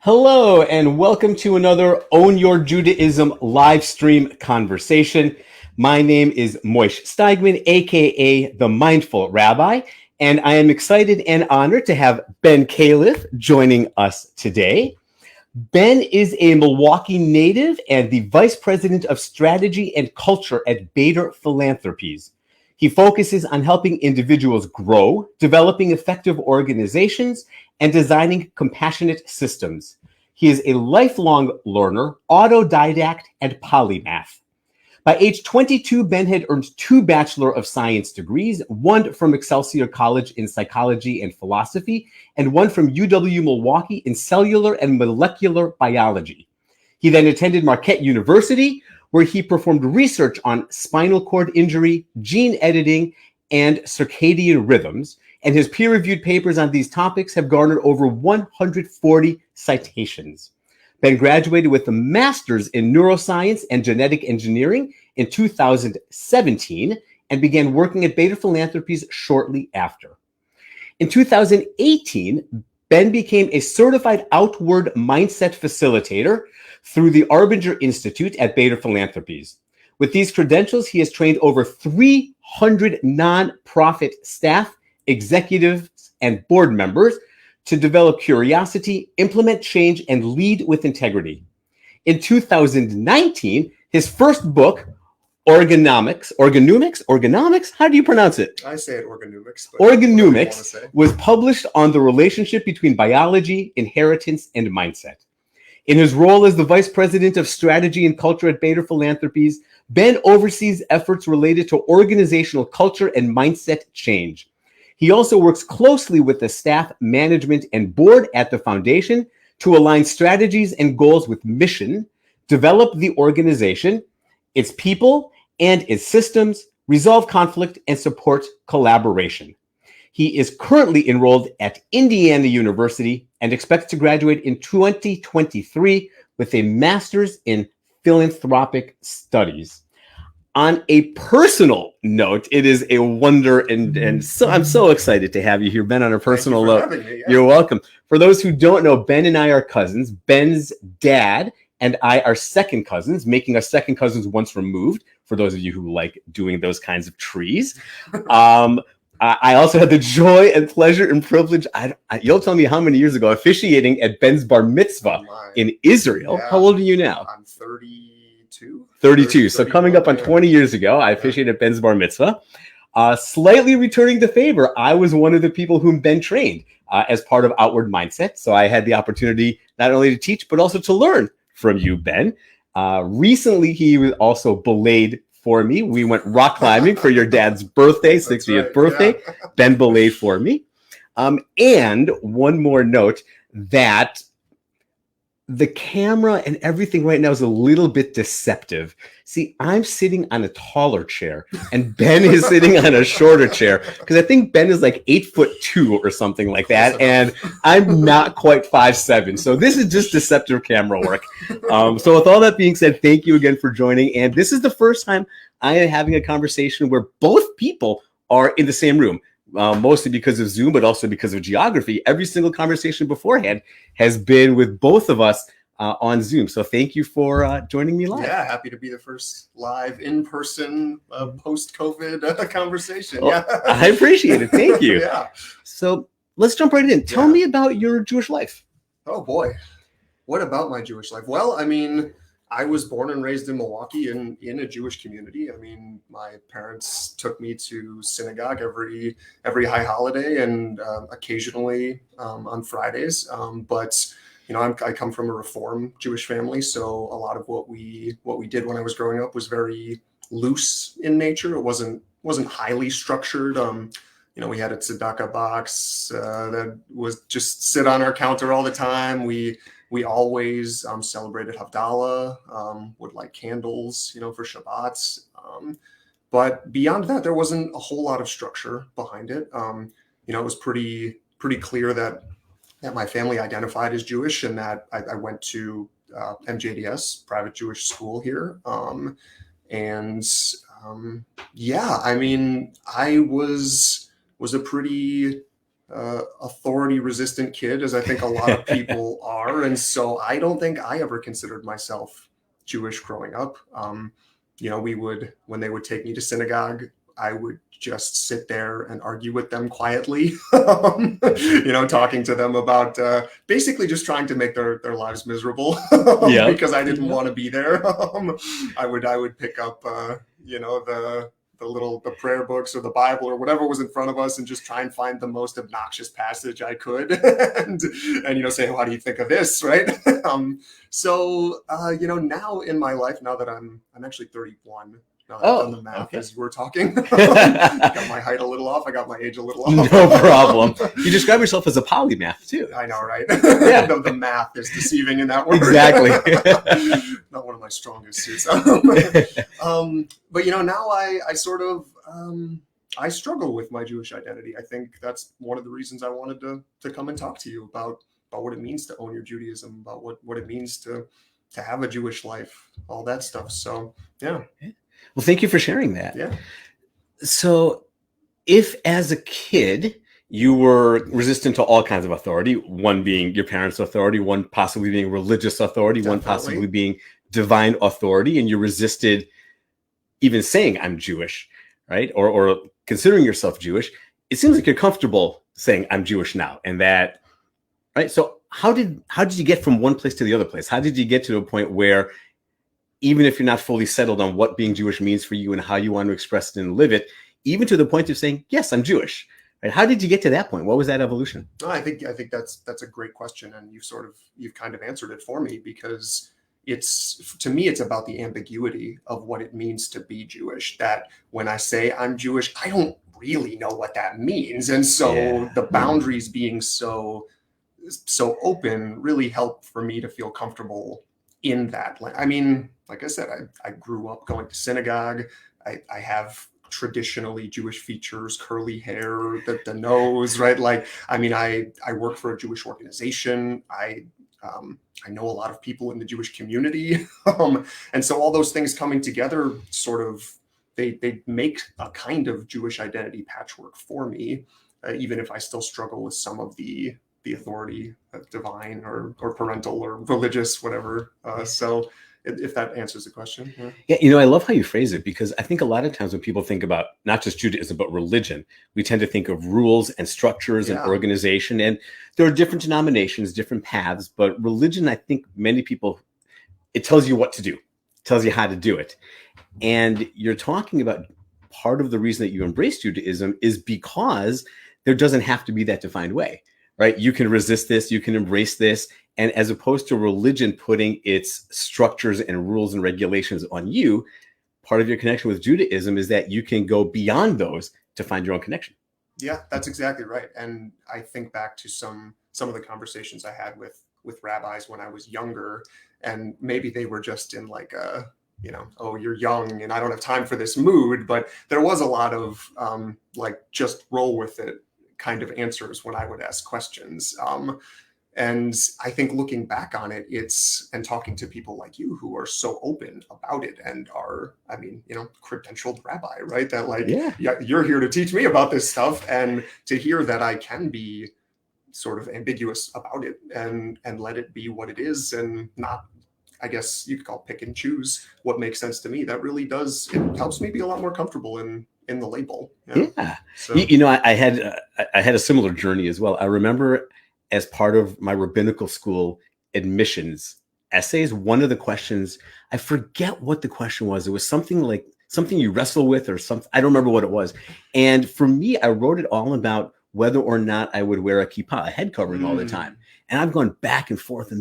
Hello, and welcome to another Own Your Judaism live stream conversation. My name is Moish Steigman, aka The Mindful Rabbi, and I am excited and honored to have Ben Callif joining us today. Ben is a Milwaukee native and the Vice President of Strategy and Culture at Bader Philanthropies. He focuses on helping individuals grow, developing effective organizations, and designing compassionate systems. He is a lifelong learner, autodidact, and polymath. By age 22, Ben had earned 2 Bachelor of Science degrees, one from Excelsior College in psychology and philosophy, and one from UW-Milwaukee in cellular and molecular biology. He then attended Marquette University, where he performed research on spinal cord injury, gene editing, and circadian rhythms, and his peer-reviewed papers on these topics have garnered over 140 citations. Ben graduated with a master's in Neuroscience and Genetic Engineering in 2017 and began working at Bader Philanthropies shortly after. In 2018, Ben became a certified outward mindset facilitator through the Arbinger Institute at Bader Philanthropies. With these credentials, he has trained over 300 nonprofit staff, executives, and board members to develop curiosity, implement change, and lead with integrity. In 2019, his first book, Organomics, how do you pronounce it? I say it Organomics. Organomics was published on the relationship between biology, inheritance, and mindset. In his role as the Vice President of Strategy and Culture at Bader Philanthropies, Ben oversees efforts related to organizational culture and mindset change. He also works closely with the staff, management, and board at the foundation to align strategies and goals with mission, develop the organization, its people, and its systems, resolve conflict, and support collaboration. He is currently enrolled at Indiana University and expects to graduate in 2023 with a master's in philanthropic studies. On a personal note, it is a wonder, and so I'm so excited to have you here, Ben, on a personal note. You're welcome. For those who don't know, Ben and I are cousins. Ben's dad and I are second cousins, making us second cousins once removed, for those of you who like doing those kinds of trees. I also had the joy and pleasure and privilege, you'll tell me how many years ago, officiating at Ben's bar mitzvah in Israel. Yeah. How old are you now? I'm 32. 32. So coming up on 20 years ago, I officiated at Ben's bar mitzvah. Slightly returning the favor, I was one of the people whom Ben trained as part of Outward Mindset. So I had the opportunity not only to teach, but also to learn from you, Ben. Recently, he was also belayed for me. We went rock climbing for your dad's birthday, 60th birthday. Yeah. Ben belayed for me. And one more note, that the camera and everything right now is a little bit deceptive. See, I'm sitting on a taller chair and Ben is sitting on a shorter chair because I think Ben is like 8'2" or something like that. And I'm not quite 5'7". So this is just deceptive camera work. So with all that being said, thank you again for joining. And this is the first time I am having a conversation where both people are in the same room. Mostly because of Zoom, but also because of geography. Every single conversation beforehand has been with both of us on Zoom. So thank you for joining me live. Yeah, happy to be the first live in-person post-COVID conversation. Well, yeah, I appreciate it. Thank you. Yeah. So let's jump right in. Tell me about your Jewish life. Oh boy, what about my Jewish life? Well, I mean, I was born and raised in Milwaukee in a Jewish community. I mean, my parents took me to synagogue every high holiday and occasionally on Fridays. But you know, I come from a Reform Jewish family, so a lot of what we did when I was growing up was very loose in nature. It wasn't highly structured. You know, we had a tzedakah box that was just sit on our counter all the time. We always celebrated Havdalah, would light candles, you know, for Shabbat. But beyond that, there wasn't a whole lot of structure behind it. You know, it was pretty clear that my family identified as Jewish and that I went to MJDS, private Jewish school here. Yeah, I mean, I was a pretty authority resistant kid, as I think a lot of people are. And so I don't think I ever considered myself Jewish growing up. When they would take me to synagogue, I would just sit there and argue with them quietly, talking to them about basically just trying to make their lives miserable because I didn't want to be there. I would pick up, the prayer books or the Bible or whatever was in front of us and just try and find the most obnoxious passage I could and say, how do you think of this? Right. Now in my life, now that I'm actually 31, now that I've done the math as we're talking, got my height a little off. I got my age a little off. No problem. You describe yourself as a polymath too. I know, right? Yeah. The math is deceiving in that word. Exactly. Not one of my strongest suits. But now I sort of I struggle with my Jewish identity. I think that's one of the reasons I wanted to come and talk to you about what it means to own your Judaism, about what it means to have a Jewish life, all that stuff. So yeah. Well, thank you for sharing that. Yeah. So if as a kid you were resistant to all kinds of authority, one being your parents' authority, one possibly being religious authority, one possibly being divine authority, and you resisted even saying I'm Jewish, right? Or considering yourself Jewish, it seems like you're comfortable saying I'm Jewish now, and that, right? So how did you get from one place to the other place? How did you get to a point where even if you're not fully settled on what being Jewish means for you and how you want to express it and live it, even to the point of saying, yes, I'm Jewish, right? How did you get to that point? What was that evolution? No, I think that's a great question. And you've kind of answered it for me, because to me, it's about the ambiguity of what it means to be Jewish. That when I say I'm Jewish, I don't really know what that means. And so the boundaries being so open really helped for me to feel comfortable in that. I mean, like I said, I grew up going to synagogue. I have traditionally Jewish features, curly hair, the nose, right? I work for a Jewish organization. I know a lot of people in the Jewish community. And so all those things coming together sort of, they make a kind of Jewish identity patchwork for me, even if I still struggle with some of the authority of divine or parental or religious, whatever. So if that answers the question. Yeah, I love how you phrase it, because I think a lot of times when people think about not just Judaism, but religion, we tend to think of rules and structures and organization. And there are different denominations, different paths, but religion, I think many people, it tells you what to do, tells you how to do it. And you're talking about part of the reason that you embrace Judaism is because there doesn't have to be that defined way, right? You can resist this, you can embrace this. And as opposed to religion putting its structures and rules and regulations on you, part of your connection with Judaism is that you can go beyond those to find your own connection. Yeah, that's exactly right. And I think back to some of the conversations I had with rabbis when I was younger, and maybe they were just in like a, oh, you're young and I don't have time for this mood. But there was a lot of just roll with it kind of answers when I would ask questions. And I think looking back on it, and talking to people like you who are so open about it and are, credentialed rabbi, right? That you're here to teach me about this stuff, and to hear that I can be sort of ambiguous about it and let it be what it is, and not, I guess you could call pick and choose what makes sense to me. That really does, it helps me be a lot more comfortable in the label. Yeah. So. I had a similar journey as well. I remember as part of my rabbinical school admissions essays, one of the questions, I forget what the question was. It was something you wrestle with or something. I don't remember what it was. And for me, I wrote it all about whether or not I would wear a kippah, a head covering all the time. And I've gone back and forth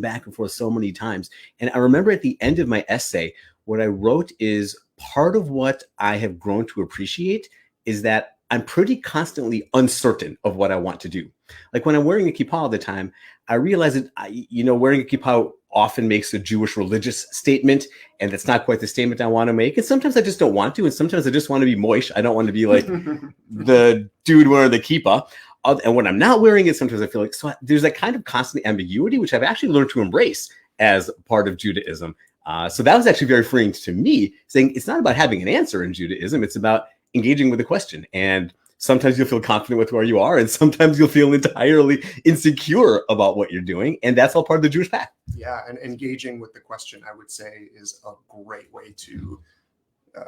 so many times. And I remember at the end of my essay, what I wrote is part of what I have grown to appreciate is that I'm pretty constantly uncertain of what I want to do. Like when I'm wearing a kippah all the time, I realize that, wearing a kippah often makes a Jewish religious statement, and that's not quite the statement I want to make. And sometimes I just don't want to. And sometimes I just want to be moish. I don't want to be like the dude wearing the kippah. And when I'm not wearing it, sometimes I feel like, so there's that kind of constant ambiguity, which I've actually learned to embrace as part of Judaism. So that was actually very freeing to me, saying it's not about having an answer in Judaism. It's about engaging with the question and Sometimes you'll feel confident with where you are, and sometimes you'll feel entirely insecure about what you're doing. And that's all part of the Jewish path. Yeah, and engaging with the question, I would say, is a great way to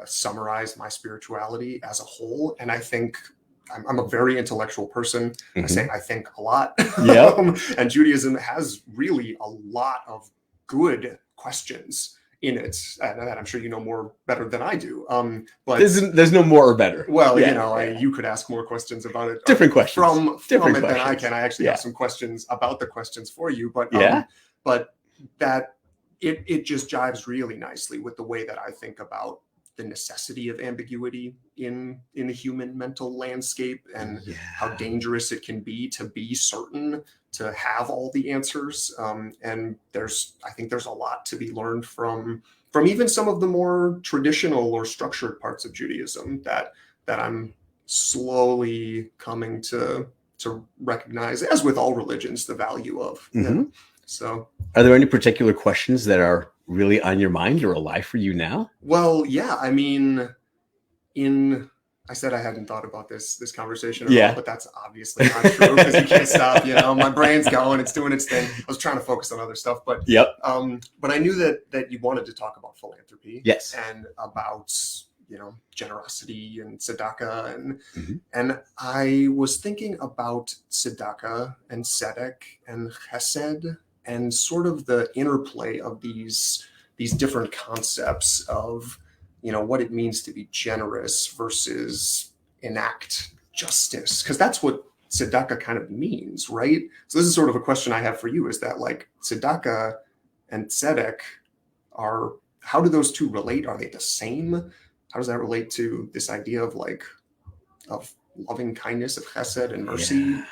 summarize my spirituality as a whole. And I think I'm a very intellectual person. I think a lot. Yeah. And Judaism has really a lot of good questions in it, and I'm sure you know more better than I do. But there's no more or better. Well, you could ask more questions about it. Different questions from Different it questions. than I can. I actually have some questions about the questions for you, but that it just jives really nicely with the way that I think about the necessity of ambiguity in the human mental landscape, and how dangerous it can be to be certain, to have all the answers. And I think there's a lot to be learned from even some of the more traditional or structured parts of Judaism that I'm slowly coming to recognize, as with all religions, the value of. So, are there any particular questions that are really on your mind or alive for you now? Well, yeah. I mean, I said I hadn't thought about this conversation at all, but that's obviously not true, because you can't stop. My brain's going; it's doing its thing. I was trying to focus on other stuff, but but I knew that you wanted to talk about philanthropy, and about generosity and tzedakah, and I was thinking about tzedakah and tzedek and chesed, and sort of the interplay of these different concepts of what it means to be generous versus enact justice, because that's what tzedakah kind of means, right? So this is sort of a question I have for you: is that, like, tzedakah and tzedek how do those two relate? Are they the same? How does that relate to this idea of loving kindness, of chesed and mercy?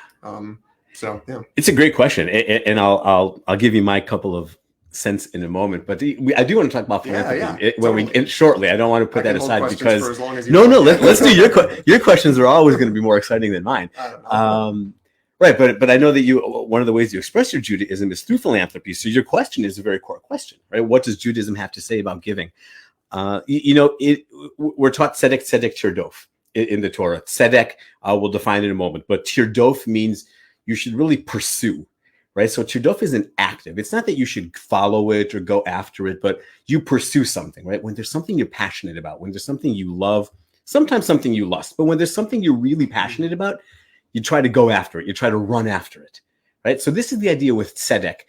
It's a great question, and I'll give you my couple of cents in a moment, but I do want to talk about philanthropy shortly. I don't want to put that aside, because let's do your questions are always going to be more exciting than mine. Right, but I know that one of the ways you express your Judaism is through philanthropy. So your question is a very core question, right? What does Judaism have to say about giving? We're taught tzedek, tirdof in the Torah. Tzedek, we'll define in a moment, but tirdof means you should really pursue, right? So tirdof is an active. It's not that you should follow it or go after it, but you pursue something, right? When there's something you're passionate about, when there's something you love, sometimes something you lust, but when there's something you're really passionate about, you try to go after it. You try to run after it, right? So this is the idea with tzedek,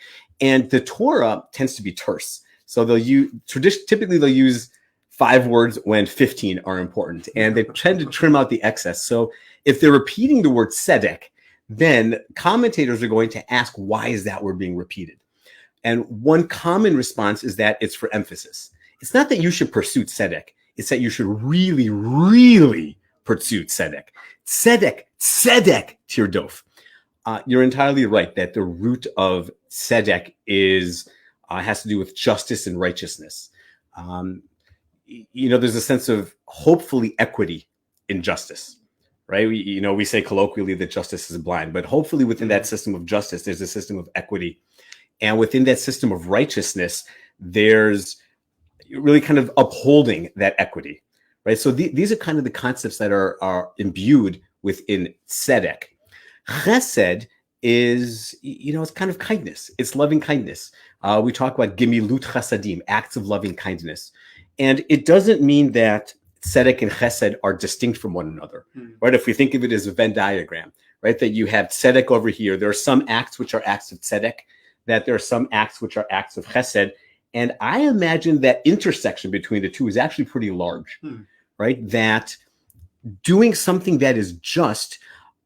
and the Torah tends to be terse. So typically they'll use 5 words when 15 are important, and they tend to trim out the excess. So if they're repeating the word tzedek, then commentators are going to ask, why is that word being repeated? And one common response is that it's for emphasis. It's not that you should pursue tzedek. It's that you should really, really pursue tzedek. Tzedek tirdof. You're entirely right that the root of tzedek has to do with justice and righteousness. There's a sense of hopefully equity in justice, right? We say colloquially that justice is blind, but hopefully within that system of justice, there's a system of equity. And within that system of righteousness, there's really kind of upholding that equity, right? So these are kind of the concepts that are imbued within tzedek. Chesed is, it's kind of kindness. It's loving kindness. We talk about gemilut chasadim, acts of loving kindness. And it doesn't mean that tzedek and chesed are distinct from one another, right? If we think of it as a Venn diagram, right, that you have tzedek over here, there are some acts which are acts of tzedek, that there are some acts which are acts of chesed. And I imagine that intersection between the two is actually pretty large, right? That doing something that is just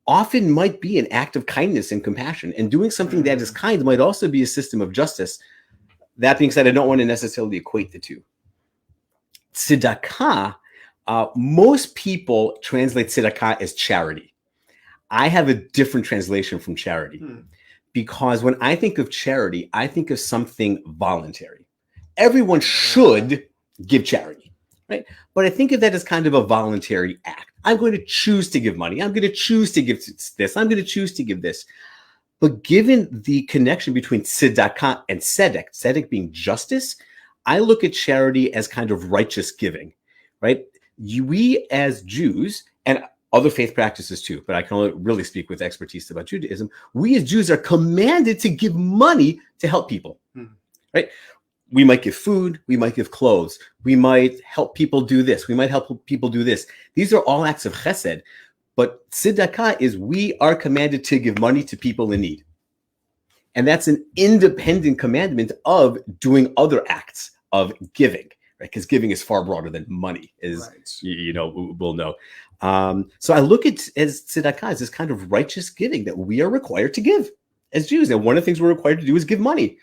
often might be an act of kindness and compassion, and doing something that is kind might also be a system of justice. That being said, I don't want to necessarily equate the two. Tzedakah, most people translate tzedakah as charity. I have a different translation from charity, because when I think of charity, I think of something voluntary. Everyone should give charity, right? But I think of that as kind of a voluntary act. I'm going to choose to give money. I'm going to choose to give this. I'm going to choose to give this. But given the connection between tzedakah and tzedek being justice, I look at charity as kind of righteous giving, right? We as Jews, and other faith practices too, but I can only really speak with expertise about Judaism. We as Jews are commanded to give money to help people, right? We might give food, we might give clothes, we might help people do this, we might help people do this. These are all acts of chesed, but tzedakah is we are commanded to give money to people in need. And that's an independent commandment of doing other acts of giving, right? Because giving is far broader than money, as we'll know. So I look at as tzedakah as this kind of righteous giving that we are required to give as Jews. And one of the things we're required to do is give money.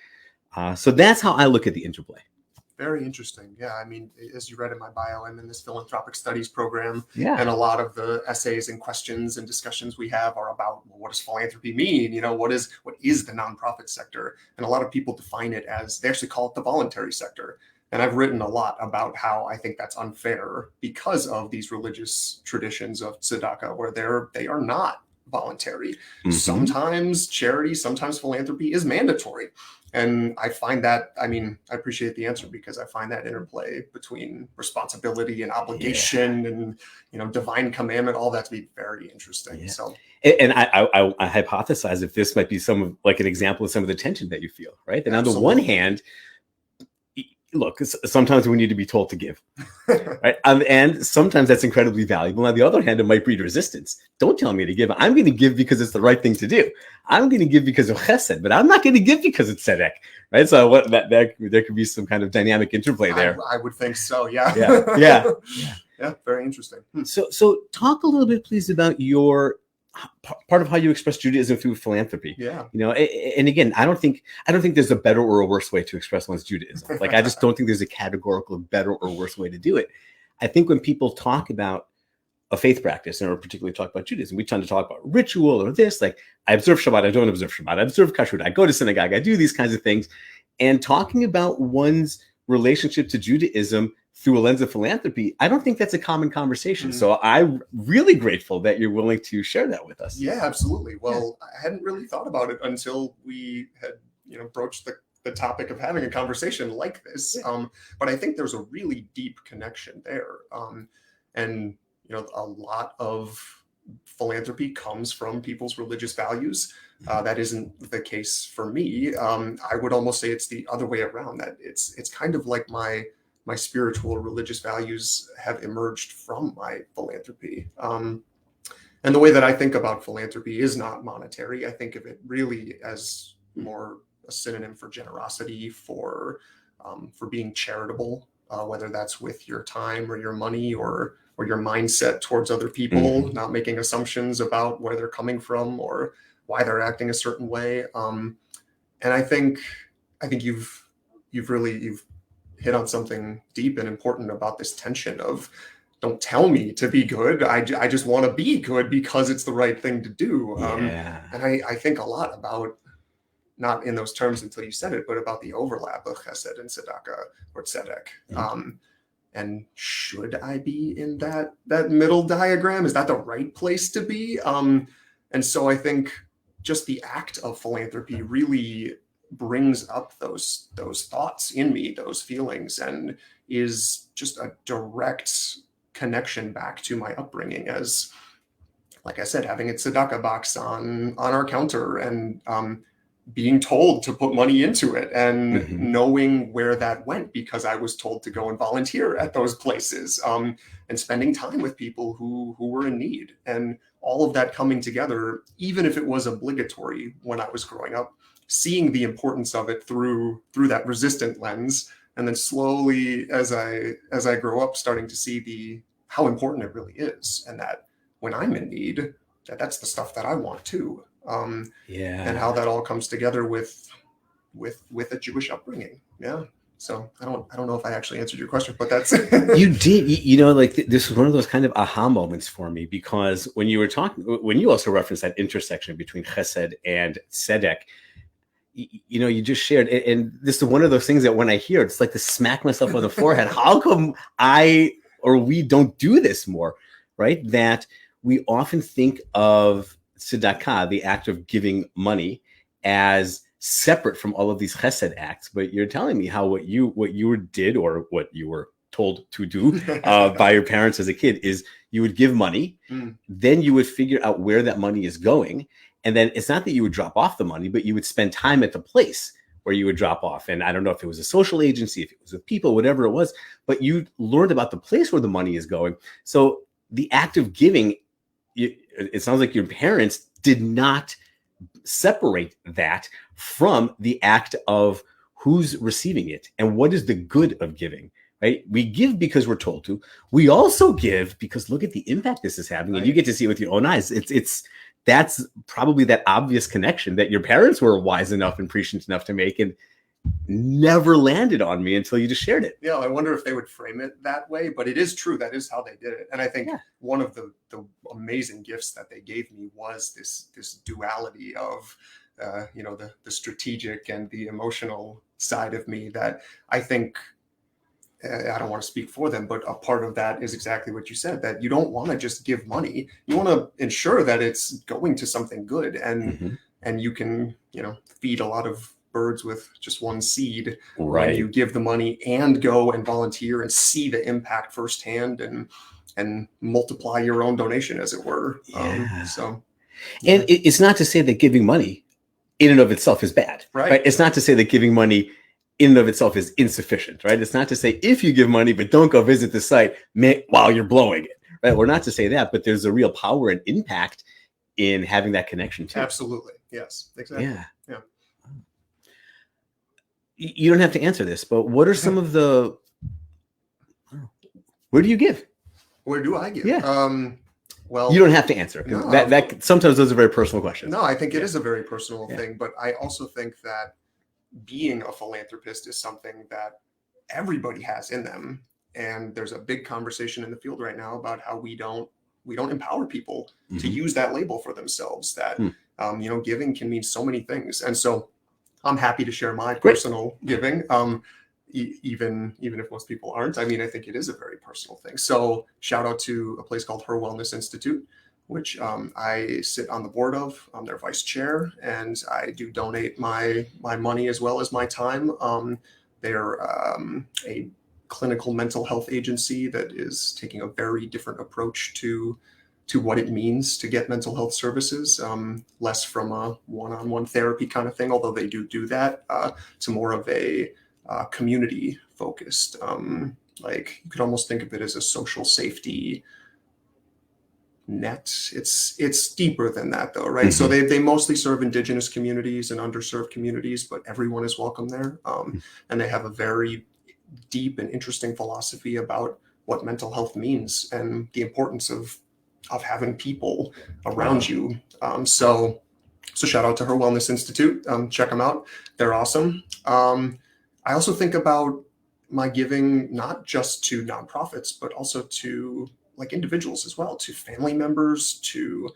So that's how I look at the interplay. Very interesting. Yeah, I mean, as you read in my bio, I'm in this philanthropic studies program. Yeah. And a lot of the essays and questions and discussions we have are about, well, what does philanthropy mean? What is the nonprofit sector? And a lot of people define it as, they actually call it the voluntary sector. And I've written a lot about how I think that's unfair because of these religious traditions of tzedakah, where they are not voluntary. Mm-hmm. Sometimes charity, sometimes philanthropy is mandatory. And I find that, I appreciate the answer because I find that interplay between responsibility and obligation and, divine commandment, all that to be very interesting. Yeah. So, and I hypothesize if this might be an example of some of the tension that you feel, right? And on the one hand, look, sometimes we need to be told to give, right? And sometimes that's incredibly valuable. On the other hand, it might breed resistance. Don't tell me to give. I'm going to give because it's the right thing to do. I'm going to give because of chesed, but I'm not going to give because it's tzedek, right? So there could be some kind of dynamic interplay there. I would think so. Yeah. Yeah. Very interesting. So talk a little bit, please, about your part of how you express Judaism through philanthropy. Yeah. And again, I don't think there's a better or a worse way to express one's Judaism. I just don't think there's a categorical better or worse way to do it. I think when people talk about a faith practice, or particularly talk about Judaism, we tend to talk about ritual or this, I observe Shabbat, I don't observe Shabbat, I observe Kashrut, I go to synagogue, I do these kinds of things. And talking about one's relationship to Judaism through a lens of philanthropy, I don't think that's a common conversation. Mm-hmm. So I'm really grateful that you're willing to share that with us. Yeah, absolutely. Well, I hadn't really thought about it until we had, broached the topic of having a conversation like this. But I think there's a really deep connection there. And a lot of philanthropy comes from people's religious values. That isn't the case for me. I would almost say it's the other way around, that it's kind of like my spiritual religious values have emerged from my philanthropy. And the way that I think about philanthropy is not monetary. I think of it really as more a synonym for generosity, for being charitable, whether that's with your time or your money or your mindset towards other people, mm-hmm. not making assumptions about where they're coming from or why they're acting a certain way. And I think you've hit on something deep and important about this tension of, don't tell me to be good. I just want to be good because it's the right thing to do. And I think a lot about, not in those terms until you said it, but about the overlap of chesed and tzedakah or tzedek. Mm-hmm. And should I be in that middle diagram? Is that the right place to be? And so I think just the act of philanthropy really brings up those thoughts in me, those feelings, and is just a direct connection back to my upbringing as, like I said, having a tzedakah box on our counter and being told to put money into it and mm-hmm. knowing where that went because I was told to go and volunteer at those places, and spending time with people who were in need, and all of that coming together, even if it was obligatory when I was growing up, seeing the importance of it through that resistant lens, and then slowly as I grow up, starting to see how important it really is, and that when I'm in need, that's the stuff that I want too. And how that all comes together with a Jewish upbringing. Yeah. So I don't know if I actually answered your question, but that's You did. This was one of those kind of aha moments for me, because when you were talking, when you also referenced that intersection between chesed and tzedek, you just shared, and this is one of those things that when I hear it, it's like to smack myself on the forehead. How come we don't do this more, right? That we often think of tzedakah, the act of giving money, as separate from all of these chesed acts. But you're telling me how what you did, or what you were told to do by your parents as a kid is you would give money, then you would figure out where that money is going. And then it's not that you would drop off the money, but you would spend time at the place where you would drop off. And I don't know if it was a social agency, if it was with people, whatever it was, but you learned about the place where the money is going. So the act of giving, it sounds like your parents did not separate that from the act of who's receiving it and what is the good of giving, right? We give because we're told to. We also give because look at the impact this is having, and you get to see it with your own eyes. That's probably that obvious connection that your parents were wise enough and prescient enough to make, and never landed on me until you just shared it. Yeah, I wonder if they would frame it that way, but it is true. That is how they did it. And I think one of the amazing gifts that they gave me was this duality of, the strategic and the emotional side of me that I think, I don't want to speak for them, but a part of that is exactly what you said, that you don't want to just give money. You want to ensure that it's going to something good, and you can, feed a lot of birds with just one seed when you give the money and go and volunteer and see the impact firsthand and multiply your own donation, as it were. And it's not to say that giving money in and of itself is bad, right? It's not to say that giving money in and of itself is insufficient, right? It's not to say if you give money, but don't go visit the site while you're blowing it, right? We're not to say that, but there's a real power and impact in having that connection too. Absolutely. Yes, exactly. Yeah. You don't have to answer this, but what are some of where do you give? Where do I give? Yeah. Well, you don't have to answer. No, that sometimes those are very personal questions. No, I think it is a very personal thing, but I also think that being a philanthropist is something that everybody has in them. And there's a big conversation in the field right now about how we don't empower people to use that label for themselves, that, giving can mean so many things. And so I'm happy to share my personal giving, even if most people aren't. I mean, I think it is a very personal thing. So shout out to a place called Her Wellness Institute, which I sit on the board of. I'm their vice chair, and I do donate my money as well as my time. They're a clinical mental health agency that is taking a very different approach to what it means to get mental health services, less from a one-on-one therapy kind of thing, although they do that, to more of a community focused. Like you could almost think of it as a social safety net. It's deeper than that though, right? So they mostly serve indigenous communities and underserved communities, but everyone is welcome there. And they have a very deep and interesting philosophy about what mental health means and the importance of having people around you. So shout out to Her Wellness Institute. Check them out. They're awesome. I also think about my giving, not just to nonprofits, but also to like individuals as well, to family members, to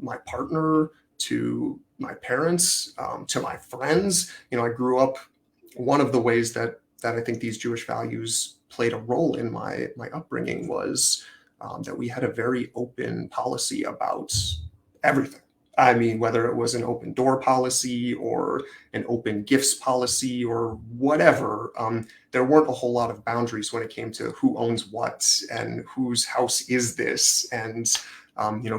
my partner, to my parents, to my friends. I grew up, one of the ways that I think these Jewish values played a role in my upbringing was that we had a very open policy about everything. I mean, whether it was an open door policy or an open gifts policy or whatever, there weren't a whole lot of boundaries when it came to who owns what and whose house is this and,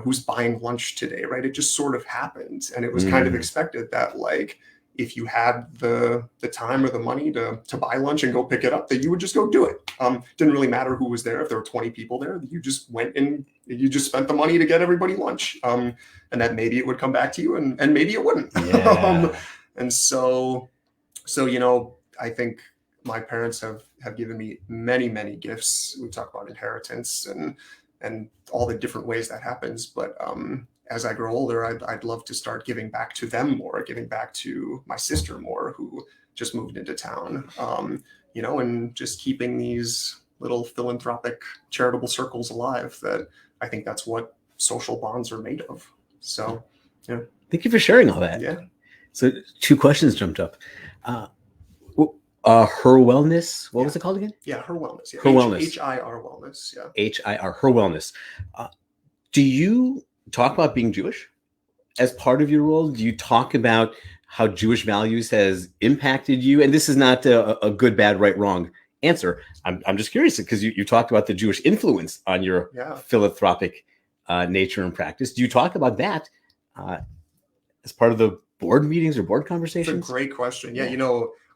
who's buying lunch today, right? It just sort of happened. And it was kind of expected that like, if you had the time or the money to buy lunch and go pick it up, that you would just go do it. Didn't really matter who was there. If there were 20 people there, you just went and you just spent the money to get everybody lunch. And that maybe it would come back to you and maybe it wouldn't. Yeah. And so, I think my parents have given me many, many gifts. We talk about inheritance and all the different ways that happens. But as I grow older, I'd love to start giving back to them more, giving back to my sister more, who just moved into town, and just keeping these little philanthropic charitable circles alive. That I think that's what social bonds are made of. So, yeah. Thank you for sharing all that. Yeah. So 2 questions jumped up. Her Wellness, what was it called again? Yeah, Her Wellness. Yeah. Her Wellness. H-I-R Wellness. Yeah. H-I-R, Her Wellness. Do you talk about being Jewish as part of your role? Do you talk about how Jewish values has impacted you? And this is not a good, bad, right, wrong answer. I'm just curious because you talked about the Jewish influence on your philanthropic nature and practice. Do you talk about that as part of the board meetings or board conversations? It's a great question. Yeah,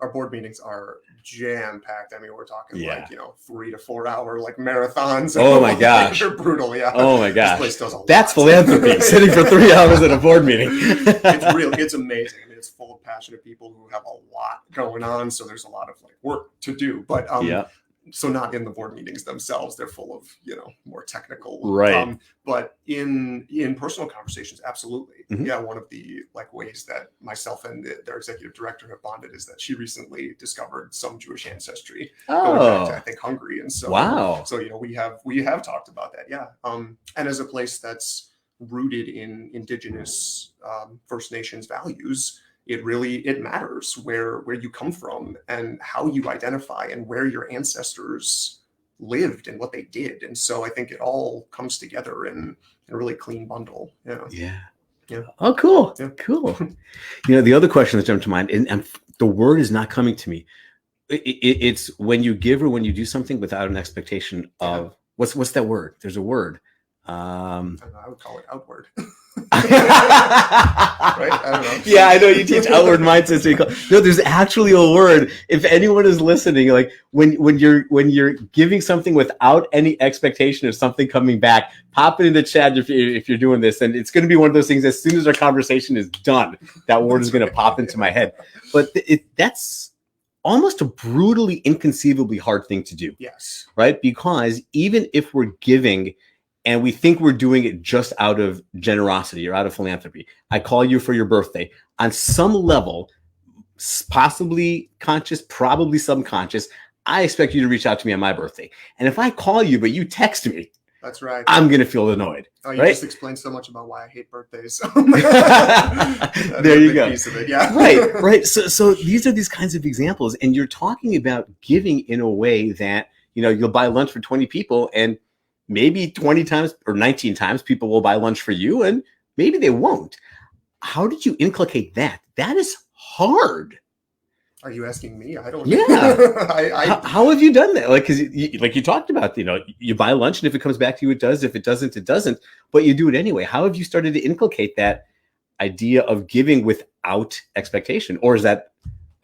our board meetings are jam-packed. I mean, we're talking 3 to 4 hour like marathons. Oh my gosh. They're brutal, yeah. Oh my gosh. This place does a That's lot. philanthropy, sitting for 3 hours at a board meeting. It's amazing. I mean, it's full of passionate people who have a lot going on. So there's a lot of like work to do. But so not in the board meetings themselves. They're full of, more technical. Right. But in personal conversations, absolutely. Mm-hmm. Yeah. One of the like ways that myself and their executive director have bonded is that she recently discovered some Jewish ancestry going back to, I think, Hungary. And so, So, we have talked about that. Yeah. And as a place that's rooted in indigenous First Nations values, it matters where you come from and how you identify and where your ancestors lived and what they did. And so I think it all comes together in a really clean bundle. Yeah. Oh, cool. Yeah. Cool. The other question that jumped to mind, and the word is not coming to me. It's when you give or when you do something without an expectation of what's that word? There's a word. I would call it outward. Right? I don't know. Yeah, I know you teach outward mindset. So no, there's actually a word. If anyone is listening, like when you're giving something without any expectation of something coming back, pop it in the chat if you're doing this, and it's going to be one of those things. As soon as our conversation is done, that word is going to pop into my head. But that's almost a brutally, inconceivably hard thing to do. Yes. Right? Because even if we're giving and we think we're doing it just out of generosity or out of philanthropy, I call you for your birthday. On some level, possibly conscious, probably subconscious, I expect you to reach out to me on my birthday. And if I call you, but you text me, that's right, I'm going to feel annoyed. Oh, you just explained so much about why I hate birthdays. There you go. Piece of it, yeah. Right. So these are these kinds of examples. And you're talking about giving in a way that, you'll buy lunch for 20 people and maybe 20 times or 19 times people will buy lunch for you and maybe they won't. How did you inculcate that? That is hard. Are you asking me? I don't know. Yeah. How have you done that? Because you talked about, you buy lunch and if it comes back to you, it does. If it doesn't, it doesn't. But you do it anyway. How have you started to inculcate that idea of giving without expectation? Or is that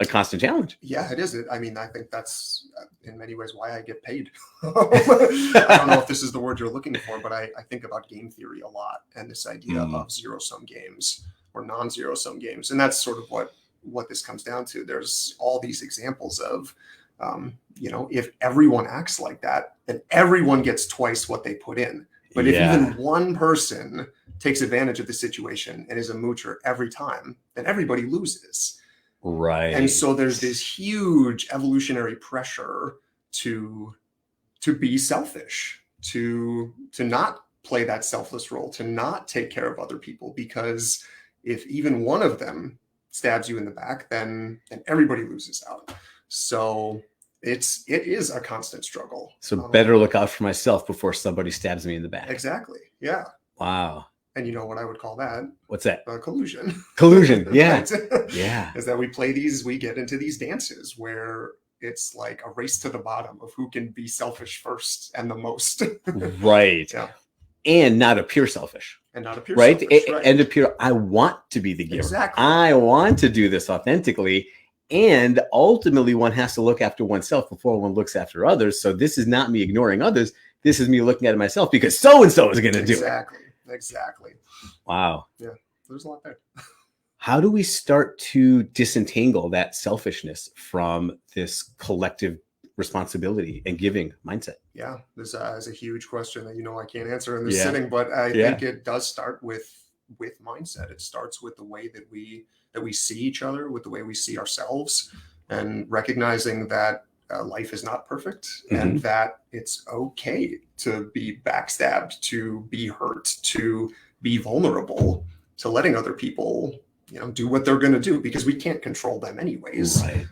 a constant challenge? Yeah, it is. I mean, I think that's in many ways why I get paid. I don't know if this is the word you're looking for, but I think about game theory a lot and this idea of zero-sum games or non-zero-sum games. And that's sort of what this comes down to. There's all these examples of, if everyone acts like that, then everyone gets twice what they put in. But if even one person takes advantage of the situation and is a moocher every time, then everybody loses. Right. And so there's this huge evolutionary pressure to be selfish, to not play that selfless role, to not take care of other people, because if even one of them stabs you in the back, then everybody loses out. So it is a constant struggle. So better look out for myself before somebody stabs me in the back. Exactly. Yeah. Wow. And you know what I would call that? What's that? Collusion. Collusion. Yeah. Right? Yeah. Is that we get into these dances where it's like a race to the bottom of who can be selfish first and the most. Right. Yeah. And not appear selfish. And not appear right? selfish. Right. And appear, I want to be the giver. Exactly. I want to do this authentically. And ultimately, one has to look after oneself before one looks after others. So this is not me ignoring others. This is me looking at it myself because so-and-so is going to do it. Exactly. Wow. Yeah, there's a lot there. How do we start to disentangle that selfishness from this collective responsibility and giving mindset? Yeah, this is a huge question that I can't answer in this sitting, but I think it does start with mindset. It starts with the way that we see each other, with the way we see ourselves, and recognizing that life is not perfect and that it's okay to be backstabbed, to be hurt, to be vulnerable, to letting other people, do what they're going to do because we can't control them anyways. Right.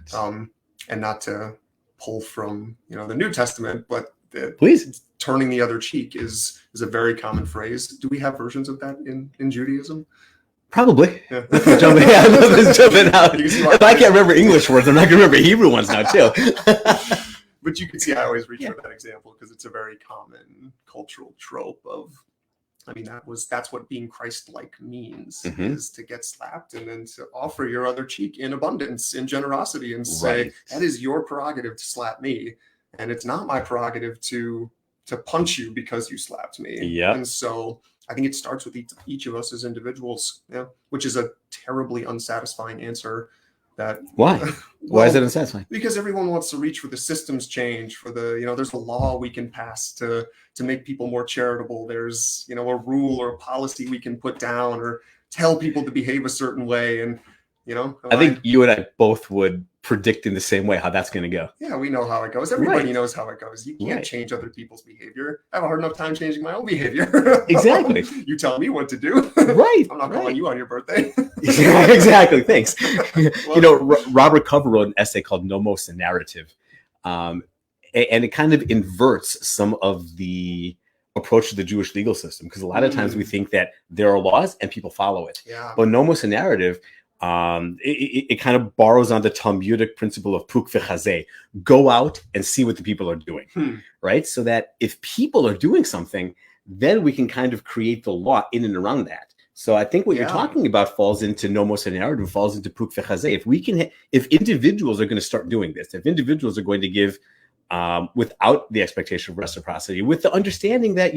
And not to pull from, the New Testament, but please, turning the other cheek is a very common phrase. Do we have versions of that in Judaism? Probably. Yeah. Jumping out. If I can't remember English words, I'm not going to remember Hebrew ones now too. But you can see I always reach for that example because it's a very common cultural trope of, I mean, that's what being Christ-like means, is to get slapped and then to offer your other cheek in abundance, in generosity, and say, that is your prerogative to slap me. And it's not my prerogative to punch you because you slapped me. Yeah. And so I think it starts with each of us as individuals, which is a terribly unsatisfying answer. Why? Why is it unsatisfying? Because everyone wants to reach for the systems change, for the, there's a law we can pass to make people more charitable. There's, a rule or a policy we can put down or tell people to behave a certain way. And, I think you and I both would predict in the same way how that's going to go. Yeah, we know how it goes. Everybody knows how it goes. You can't change other people's behavior. I have a hard enough time changing my own behavior. Exactly. You tell me what to do. Right. I'm not calling you on your birthday. Exactly. Thanks. Robert Cover wrote an essay called Nomos and Narrative. And it kind of inverts some of the approach to the Jewish legal system, because a lot of times we think that there are laws and people follow it. Yeah. But Nomos and Narrative, it kind of borrows on the Talmudic principle of puk v'chazeh, go out and see what the people are doing, right? So that if people are doing something, then we can kind of create the law in and around that. So I think what you're talking about falls into nomos and narrative, falls into puk v'chazeh. If individuals are going to start doing this, if individuals are going to give without the expectation of reciprocity, with the understanding that,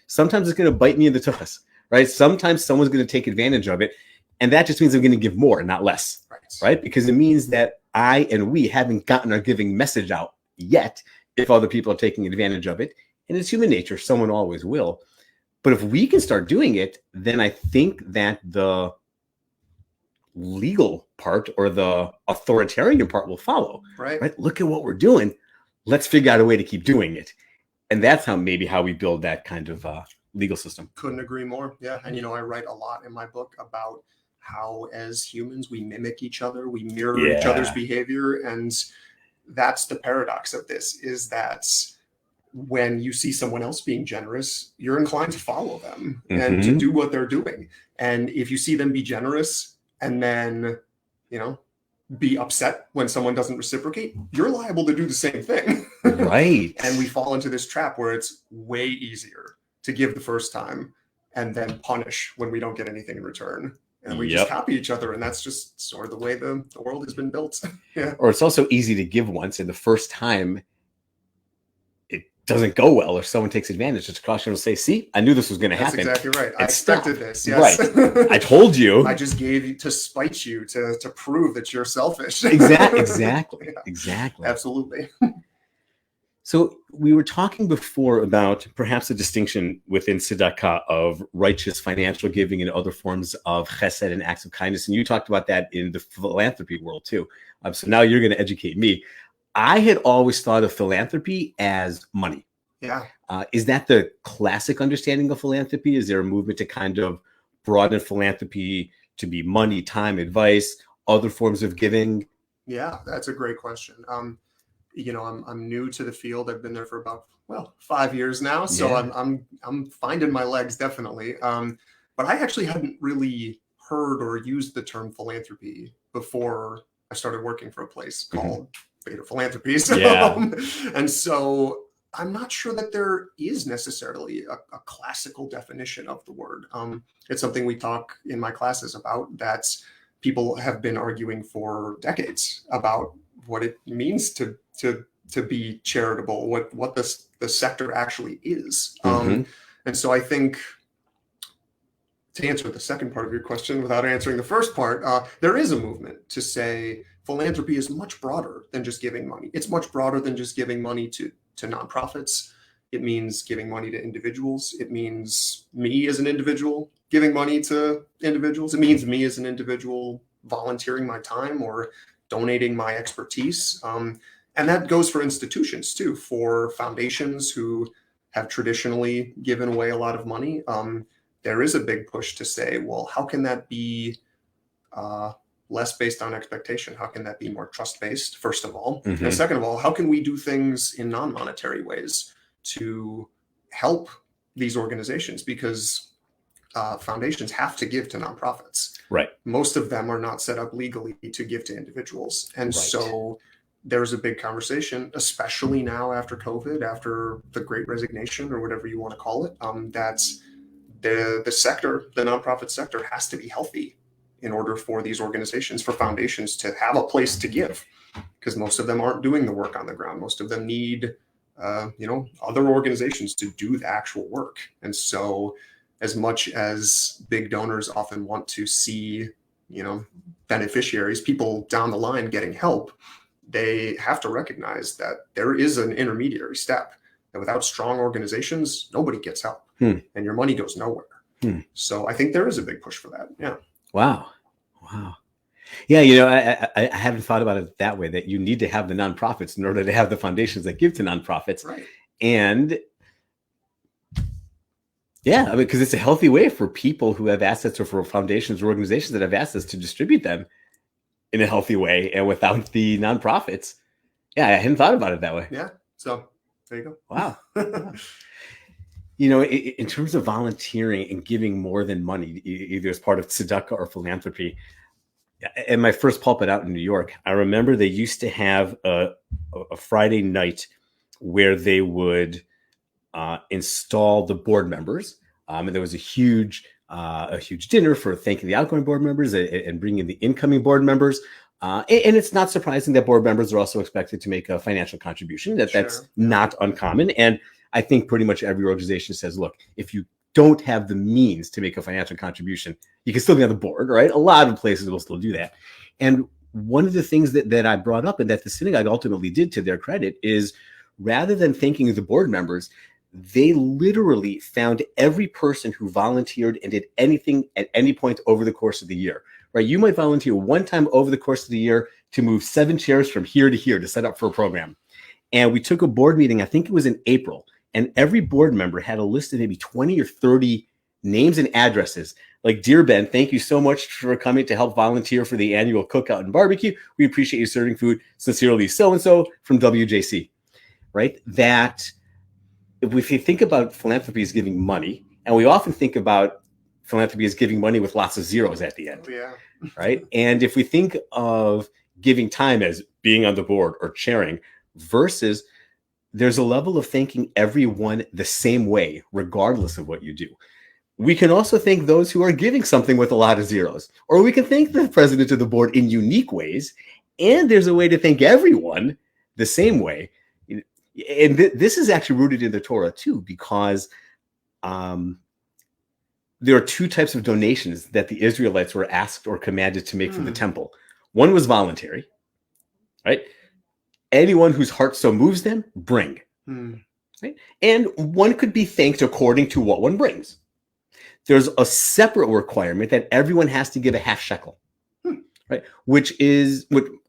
sometimes it's going to bite me in the tuchus, right? Sometimes someone's going to take advantage of it. And that just means I'm going to give more, not less, right? Because it means that I and we haven't gotten our giving message out yet if other people are taking advantage of it. And it's human nature. Someone always will. But if we can start doing it, then I think that the legal part or the authoritarian part will follow, right? Look at what we're doing. Let's figure out a way to keep doing it. And that's how we build that kind of legal system. Couldn't agree more. Yeah. And, I write a lot in my book about how as humans we mimic each other, we mirror each other's behavior. And that's the paradox of this, is that when you see someone else being generous, you're inclined to follow them and to do what they're doing. And if you see them be generous and then, be upset when someone doesn't reciprocate, you're liable to do the same thing. Right. And we fall into this trap where it's way easier to give the first time and then punish when we don't get anything in return. And we just copy each other. And that's just sort of the way the world has been built. Or it's also easy to give once, and the first time it doesn't go well or someone takes advantage. It's a caution to say, see, I knew this was going to happen. That's exactly right. I expected this. Yes. Right. I told you. I just gave you to spite you, to prove that you're selfish. Exactly. Exactly. Absolutely. So we were talking before about perhaps a distinction within tzedakah of righteous financial giving and other forms of chesed and acts of kindness. And you talked about that in the philanthropy world too. So now you're going to educate me. I had always thought of philanthropy as money. Yeah. Is that the classic understanding of philanthropy? Is there a movement to kind of broaden philanthropy to be money, time, advice, other forms of giving? Yeah, that's a great question. I'm new to the field. I've been there for about 5 years now, so I'm finding my legs definitely. But I actually hadn't really heard or used the term philanthropy before I started working for a place called Bader Philanthropies. And so I'm not sure that there is necessarily a classical definition of the word. It's something we talk in my classes about, that people have been arguing for decades about what it means to be charitable, what the sector actually is. And so I think, to answer the second part of your question without answering the first part, there is a movement to say philanthropy is much broader than just giving money. It's much broader than just giving money to nonprofits. It means giving money to individuals. It means me as an individual giving money to individuals. It means me as an individual volunteering my time or donating my expertise. And that goes for institutions too, for foundations who have traditionally given away a lot of money. There is a big push to say, well, how can that be less based on expectation? How can that be more trust-based, first of all? And second of all, how can we do things in non-monetary ways to help these organizations? Because foundations have to give to nonprofits. Right. Most of them are not set up legally to give to individuals. And so there's a big conversation, especially now after COVID, after the Great Resignation or whatever you want to call it, that's the sector, the nonprofit sector has to be healthy in order for these organizations, for foundations to have a place to give, because most of them aren't doing the work on the ground. Most of them need, other organizations to do the actual work. And so as much as big donors often want to see, beneficiaries, people down the line getting help, they have to recognize that there is an intermediary step, and without strong organizations, nobody gets help and your money goes nowhere. So I think there is a big push for that. Yeah. Wow. Yeah, I haven't thought about it that way, that you need to have the nonprofits in order to have the foundations that give to nonprofits. Right. And yeah, because it's a healthy way for people who have assets, or for foundations or organizations that have assets, to distribute them in a healthy way. And without the nonprofits, yeah, I hadn't thought about it that way. Yeah. So there you go. Wow. In terms of volunteering and giving more than money, either as part of tzedakah or philanthropy, in my first pulpit out in New York, I remember they used to have a Friday night where they would install the board members, and there was a huge dinner for thanking the outgoing board members and bringing the incoming board members. And it's not surprising that board members are also expected to make a financial contribution. That's not uncommon. And I think pretty much every organization says, look, if you don't have the means to make a financial contribution, you can still be on the board, right? A lot of places will still do that. And one of the things that I brought up, and that the synagogue ultimately did to their credit, is rather than thanking the board members, they literally found every person who volunteered and did anything at any point over the course of the year, right? You might volunteer one time over the course of the year to move 7 chairs from here to here to set up for a program. And we took a board meeting, I think it was in April, and every board member had a list of maybe 20 or 30 names and addresses. Like, dear Ben, thank you so much for coming to help volunteer for the annual cookout and barbecue. We appreciate you serving food. Sincerely, so-and-so from WJC, right? That if you think about philanthropy as giving money, and we often think about philanthropy as giving money with lots of zeros at the end, right? And if we think of giving time as being on the board or chairing, versus there's a level of thanking everyone the same way, regardless of what you do. We can also thank those who are giving something with a lot of zeros, or we can thank the president of the board in unique ways. And there's a way to thank everyone the same way. And this is actually rooted in the Torah too, because there are 2 types of donations that the Israelites were asked or commanded to make for the temple. One was voluntary, right? Anyone whose heart so moves them, bring. Right? And one could be thanked according to what one brings. There's a separate requirement that everyone has to give a half shekel, right? Which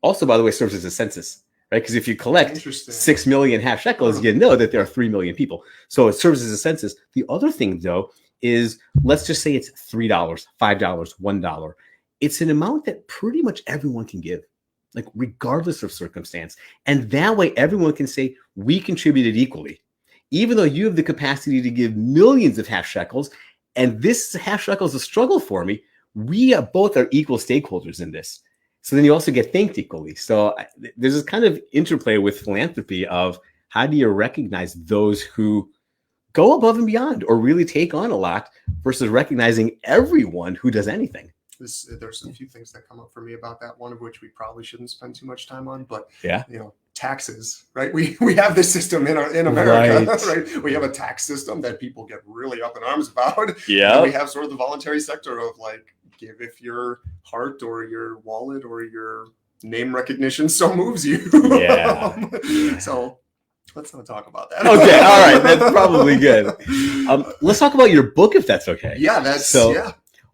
also, by the way, serves as a census, right? Because if you collect 6 million half shekels, you know that there are 3 million people. So it serves as a census. The other thing, though, is, let's just say it's $3, $5, $1. It's an amount that pretty much everyone can give, like regardless of circumstance. And that way everyone can say, we contributed equally. Even though you have the capacity to give millions of half shekels, and this half shekel is a struggle for me, we both are equal stakeholders in this. So then you also get thanked equally. So there's this kind of interplay with philanthropy of, how do you recognize those who go above and beyond or really take on a lot, versus recognizing everyone who does anything. There's a few things that come up for me about that, one of which we probably shouldn't spend too much time on, but taxes, right? We have this system in America, right? We have a tax system that people get really up in arms about. Yeah. We have sort of the voluntary sector of, like, give if your heart or your wallet or your name recognition so moves you. Yeah. So let's not talk about that. Okay. All right. That's probably good. Let's talk about your book, if that's okay. Yeah.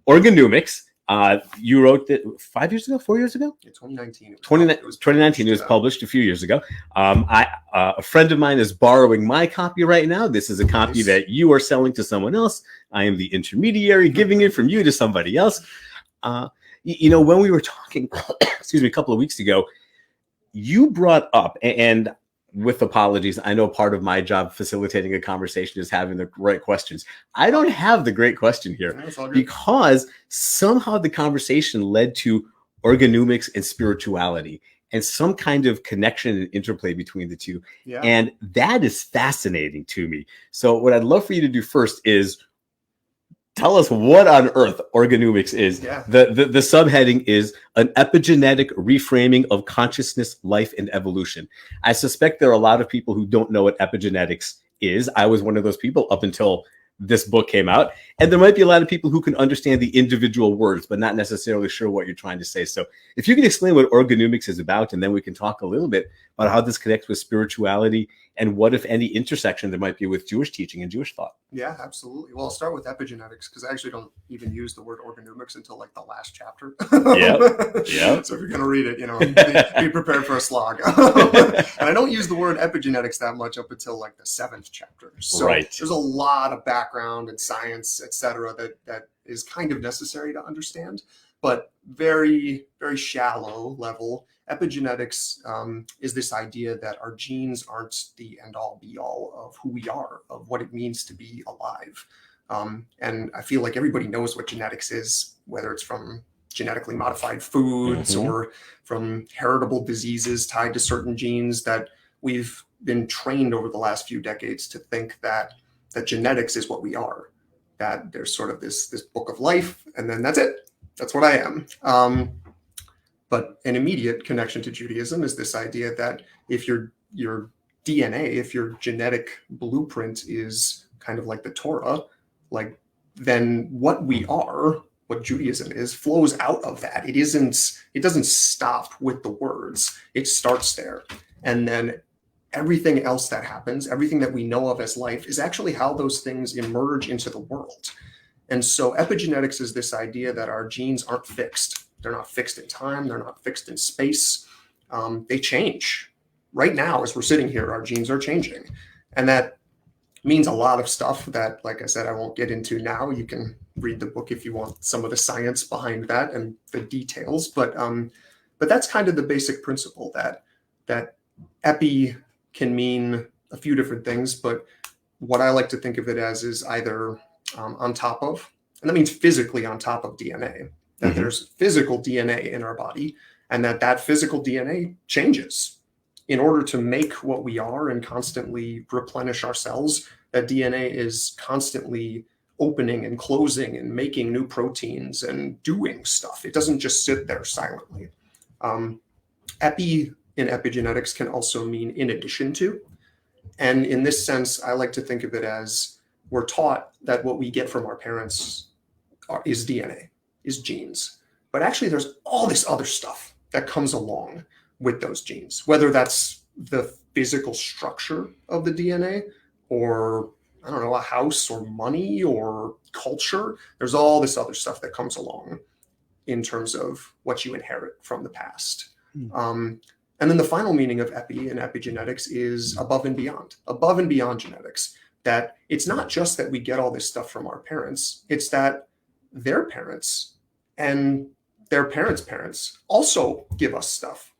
Organomics. You wrote that 5 years ago, 4 years ago? Yeah, 2019. 2019. It was published a few years ago. A friend of mine is borrowing my copy right now. This is a copy that you are selling to someone else. I am the intermediary giving it from you to somebody else. When we were talking, a couple of weeks ago, you brought up, and with apologies, I know part of my job facilitating a conversation is having the right questions. I don't have the great question here because somehow the conversation led to organomics and spirituality. and some kind of connection and interplay between the two. Yeah. And that is fascinating to me. So what I'd love for you to do first is tell us what on earth organometrics is. Yeah. The subheading is an epigenetic reframing of consciousness, life, and evolution. I suspect there are a lot of people who don't know what epigenetics is. I was one of those people up until this book came out. And there might be a lot of people who can understand the individual words, but not necessarily sure what you're trying to say. So if you can explain what organometrics is about, and then we can talk a little bit about how this connects with spirituality and what, if any, intersection there might be with Jewish teaching and Jewish thought. Yeah, absolutely. Well, I'll start with epigenetics because I actually don't even use the word organometrics until like the last chapter. Yeah. So if you're going to read it, be prepared for a slog. And I don't use the word epigenetics that much up until like the 7th chapter. So there's a lot of background and science, et cetera, that is kind of necessary to understand, but very, very shallow level. Epigenetics is this idea that our genes aren't the end-all be-all of who we are, of what it means to be alive. And I feel like everybody knows what genetics is, whether it's from genetically modified foods or from heritable diseases tied to certain genes, that we've been trained over the last few decades to think that genetics is what we are, that there's sort of this book of life, and then that's it. That's what I am. But an immediate connection to Judaism is this idea that if your DNA, if your genetic blueprint is kind of like the Torah, like then what we are, what Judaism is, flows out of that. It doesn't stop with the words. It starts there. And then everything else that happens, everything that we know of as life, is actually how those things emerge into the world. And so epigenetics is this idea that our genes aren't fixed. They're not fixed in time. They're not fixed in space. They change. Right now, as we're sitting here, our genes are changing. And that means a lot of stuff that, like I said, I won't get into now. You can read the book if you want some of the science behind that and the details. But that's kind of the basic principle, that epi can mean a few different things. But what I like to think of it as is either on top of, and that means physically on top of DNA. That there's physical DNA in our body, and that physical DNA changes in order to make what we are and constantly replenish our cells. That DNA is constantly opening and closing and making new proteins and doing stuff. It doesn't just sit there silently. Epi in epigenetics can also mean in addition to. And in this sense, I like to think of it as we're taught that what we get from our parents is DNA. Is genes. But actually there's all this other stuff that comes along with those genes, whether that's the physical structure of the DNA or, I don't know, a house or money or culture. There's all this other stuff that comes along in terms of what you inherit from the past. And then the final meaning of epi and epigenetics is above and beyond genetics. That it's not just that we get all this stuff from our parents, it's that their parents and their parents' parents also give us stuff.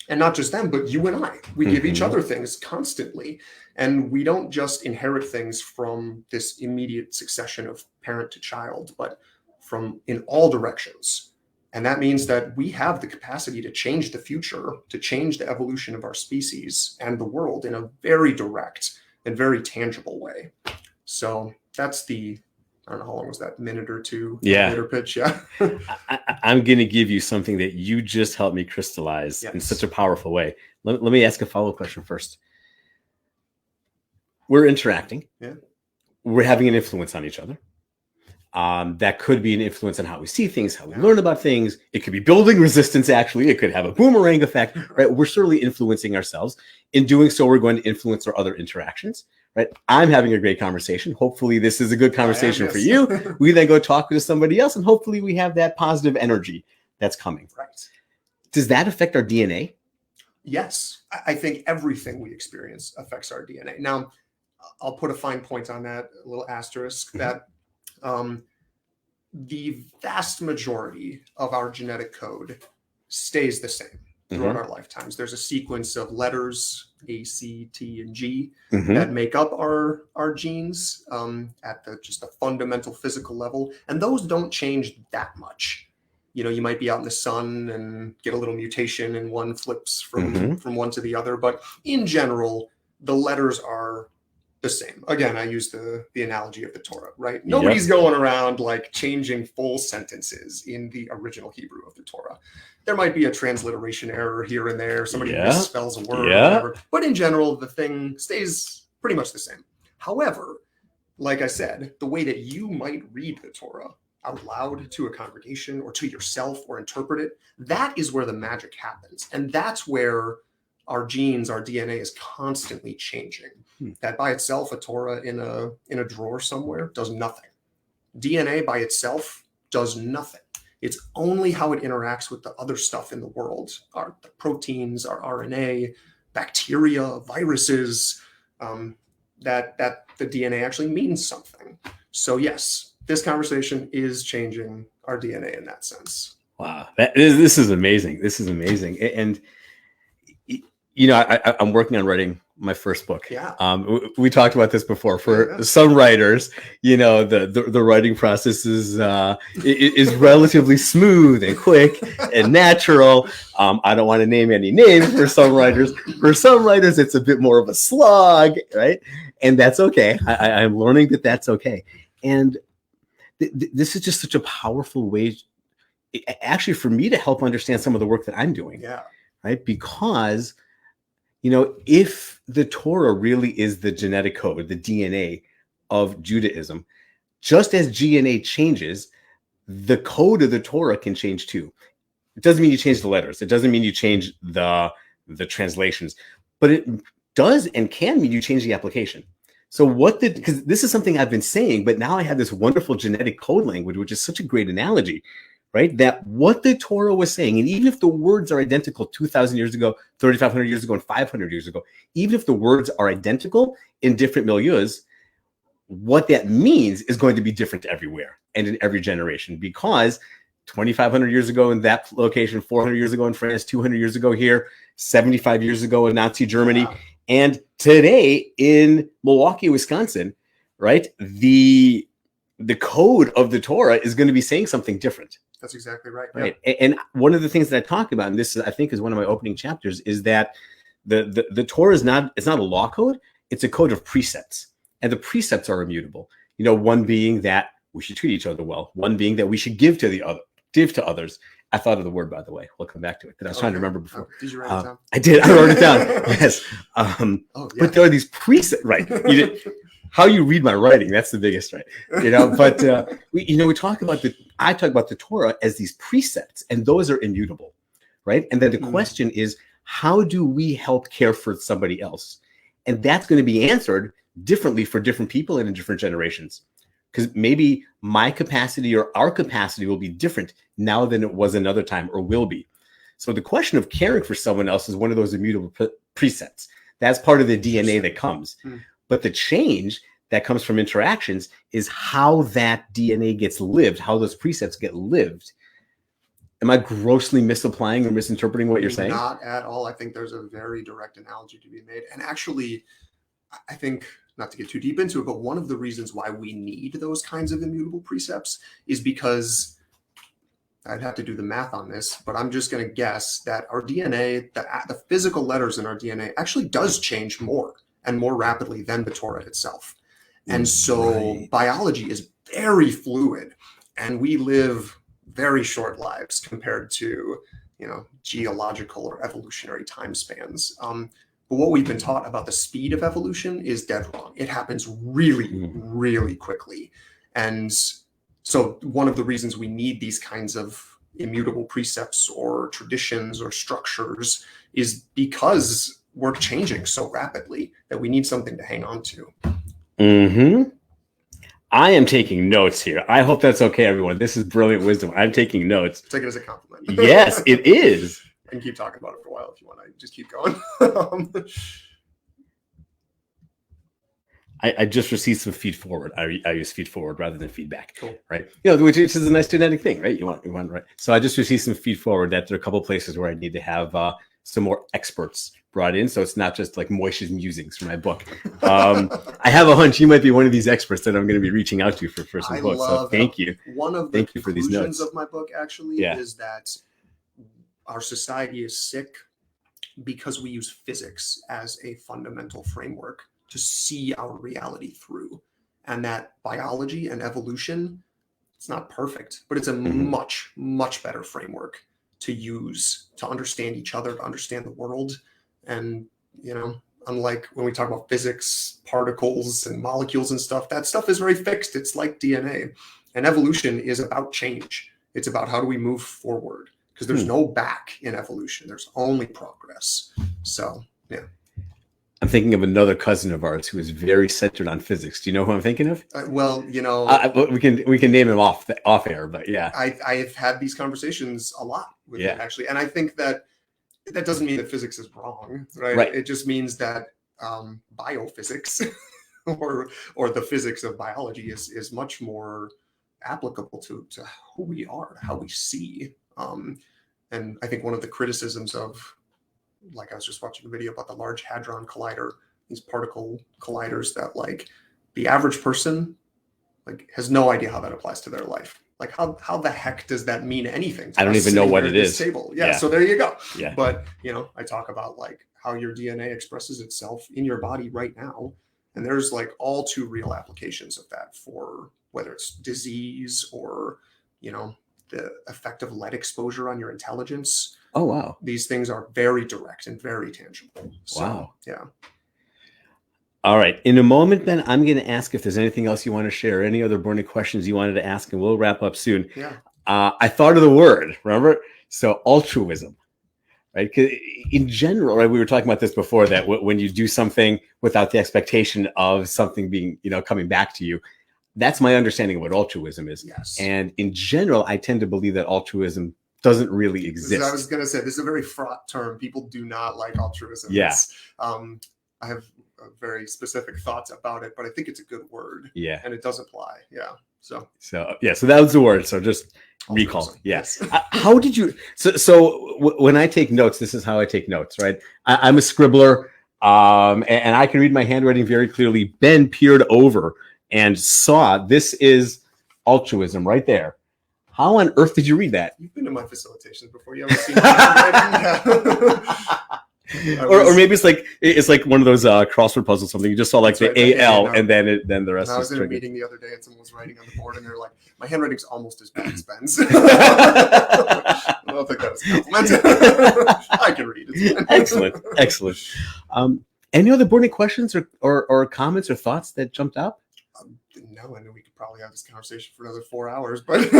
And not just them, but you and I. We give each other things constantly. And we don't just inherit things from this immediate succession of parent to child, but from in all directions. And that means that we have the capacity to change the future, to change the evolution of our species and the world in a very direct and very tangible way. So that's I don't know how long was that, minute or two? Yeah. Pitch, yeah. I'm going to give you something that you just helped me crystallize in such a powerful way. Let me ask a follow-up question first. We're interacting. Yeah. We're having an influence on each other. That could be an influence on how we see things, how we learn about things. It could be building resistance, actually. It could have a boomerang effect, right? We're certainly influencing ourselves. In doing so, we're going to influence our other interactions. Right? I'm having a great conversation. Hopefully this is a good conversation for you. We then go talk to somebody else, and hopefully we have that positive energy that's coming. Right. Does that affect our DNA? Yes. I think everything we experience affects our DNA. Now, I'll put a fine point on that, a little asterisk, that the vast majority of our genetic code stays the same throughout our lifetimes. There's a sequence of letters, A, C, T, and G, that make up our genes at just a fundamental physical level. And those don't change that much. you might be out in the sun and get a little mutation and one flips from one to the other. But in general, the letters are the same. Again, I use the analogy of the Torah, right? Nobody's going around like changing full sentences in the original Hebrew of the Torah. There might be a transliteration error here and there. Somebody misspells a word or whatever. But in general, the thing stays pretty much the same. However, like I said, the way that you might read the Torah out loud to a congregation or to yourself or interpret it, that is where the magic happens. And that's where our genes, our DNA is constantly changing. That by itself, a Torah in a drawer somewhere does nothing. DNA by itself does nothing. It's only how it interacts with the other stuff in the world, the proteins, our RNA, bacteria, viruses, that the DNA actually means something. So yes, this conversation is changing our DNA in that sense. Wow, this is amazing. This is amazing. And I'm working on writing my first book. We talked about this before. For some writers, the writing process is relatively smooth and quick and natural. I don't want to name any names for some writers. For some writers, it's a bit more of a slog, right? And that's okay. I'm learning that that's okay. And this is just such a powerful way, actually, for me to help understand some of the work that I'm doing. Right? Because if the Torah really is the genetic code, the DNA of Judaism, just as DNA changes, the code of the Torah can change too. It doesn't mean you change the letters. It doesn't mean you change the translations, but it does and can mean you change the application. So because this is something I've been saying, but now I have this wonderful genetic code language, which is such a great analogy. Right? That what the Torah was saying, and even if the words are identical 2,000 years ago, 3,500 years ago, and 500 years ago, even if the words are identical in different milieus, what that means is going to be different everywhere and in every generation, because 2,500 years ago in that location, 400 years ago in France, 200 years ago here, 75 years ago in Nazi Germany, and today in Milwaukee, Wisconsin, right? The code of the Torah is going to be saying something different. That's exactly right. Right. And one of the things that I talk about, and this I think is one of my opening chapters, is that the Torah is not a law code. It's a code of precepts, and the precepts are immutable. One being that we should treat each other well. One being that we should give to others. I thought of the word, by the way. We'll come back to it. That I was trying to remember before. Did you write it down? I did. I wrote it down. Yes. But there are these precepts, right? How you read my writing, that's the biggest, right? But we talk about I talk about the Torah as these precepts, and those are immutable, right? And then the question is, how do we help care for somebody else? And that's going to be answered differently for different people and in different generations, because maybe my capacity or our capacity will be different now than it was another time or will be. So the question of caring for someone else is one of those immutable precepts. That's part of the DNA that comes. But the change that comes from interactions is how that DNA gets lived, how those precepts get lived. Am I grossly misapplying or misinterpreting what you're saying? Not at all. I think there's a very direct analogy to be made. And actually, I think, not to get too deep into it, but one of the reasons why we need those kinds of immutable precepts is because, I'd have to do the math on this, but I'm just going to guess that our DNA, the physical letters in our DNA actually does change more and more rapidly than the Torah itself. And so biology is very fluid, and we live very short lives compared to, geological or evolutionary time spans. But what we've been taught about the speed of evolution is dead wrong. It happens really, really quickly. And so one of the reasons we need these kinds of immutable precepts or traditions or structures is because we're changing so rapidly that we need something to hang on to. I am taking notes here. I hope that's okay, everyone. This is brilliant wisdom. I'm taking notes. Take it as a compliment. Yes, it is. I can keep talking about it for a while if you want. I just keep going. I just received some feed forward. I use feed forward rather than feedback. Cool. Right? Which is a nice genetic thing, right? You want right. So I just received some feed forward that there are a couple places where I need to have some more experts brought in, so it's not just like Moish's musings for my book. I have a hunch you might be one of these experts that I'm going to be reaching out to for some books. So thank you. One of the you for these notes of my book actually is that our society is sick because we use physics as a fundamental framework to see our reality through, and that biology and evolution, it's not perfect, but it's a much, much better framework to use to understand each other, to understand the world. And, you know, unlike when we talk about physics, particles and molecules and stuff, that stuff is very fixed. It's like DNA. And evolution is about change. It's about how do we move forward, because there's no back in evolution. There's only progress. So, yeah. I'm thinking of another cousin of ours who is very centered on physics. Do you know who I'm thinking of? Well, you know, we can name him off air, but yeah, I've had these conversations a lot with him, actually, and I think that doesn't mean that physics is wrong, right? It just means that biophysics or the physics of biology is much more applicable to who we are, how we see. And I think one of the criticisms of, like, I was just watching a video about the Large Hadron Collider, these particle colliders that, like, the average person, like, has no idea how that applies to their life. Like, how the heck does that mean anything to I don't us even know what at it this is. Table? Yeah, so there you go. Yeah. But, you know, I talk about, like, how your DNA expresses itself in your body right now. And there's, like, all too real applications of that for whether it's disease or, you know, the effect of lead exposure on your intelligence. Oh, wow. These things are very direct and very tangible. So, wow. Yeah. All right. In a moment, then, I'm going to ask if there's anything else you want to share, any other burning questions you wanted to ask, and we'll wrap up soon. Yeah. I thought of the word, remember? So altruism, right? 'Cause in general, right, we were talking about this before, that when you do something without the expectation of something being, you know, coming back to you, that's my understanding of what altruism is. Yes. And in general, I tend to believe that altruism doesn't really exist. I was going to say, this is a very fraught term. People do not like altruism. Yeah. I have very specific thoughts about it, but I think it's a good word. Yeah. And it does apply. Yeah. So that was the word. So just recall. Yes. How did you, when I take notes, this is how I take notes, right? I'm a scribbler, and I can read my handwriting very clearly. Ben peered over and saw this is altruism right there. How on earth did you read that? You've been to my facilitations before. You haven't seen my handwriting? Or maybe it's like one of those crossword puzzles, something you just saw like the AL and then the rest. I was is in a triggered. meeting the other day and someone was writing on the board and they're like, my handwriting's almost as bad as Ben's. I don't think that was a compliment. I can read it. Excellent. Any other burning questions or comments or thoughts that jumped out? No, I know we could probably have this conversation for another 4 hours, but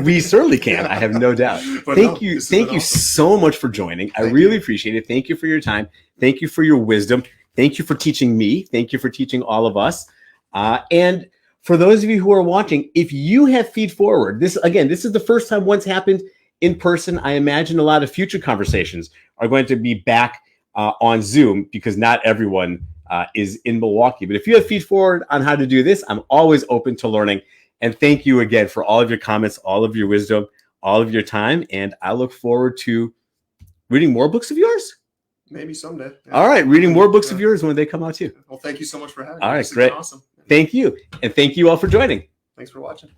we certainly can. I have no doubt. Thank you so much for joining. I really appreciate it. Thank you for your time. Thank you for your wisdom. Thank you for teaching me. Thank you for teaching all of us. And for those of you who are watching, if you have feed forward, this is the first time one's happened in person. I imagine a lot of future conversations are going to be back on Zoom because not everyone is in Milwaukee. But if you have feed forward on how to do this, I'm always open to learning. And thank you again for all of your comments, all of your wisdom, all of your time. And I look forward to reading more books of yours. Maybe someday. Yeah. All right. Reading more books of yours when they come out too. Well, thank you so much for having me. All right. This has Great. been awesome. Thank you. And thank you all for joining. Thanks for watching.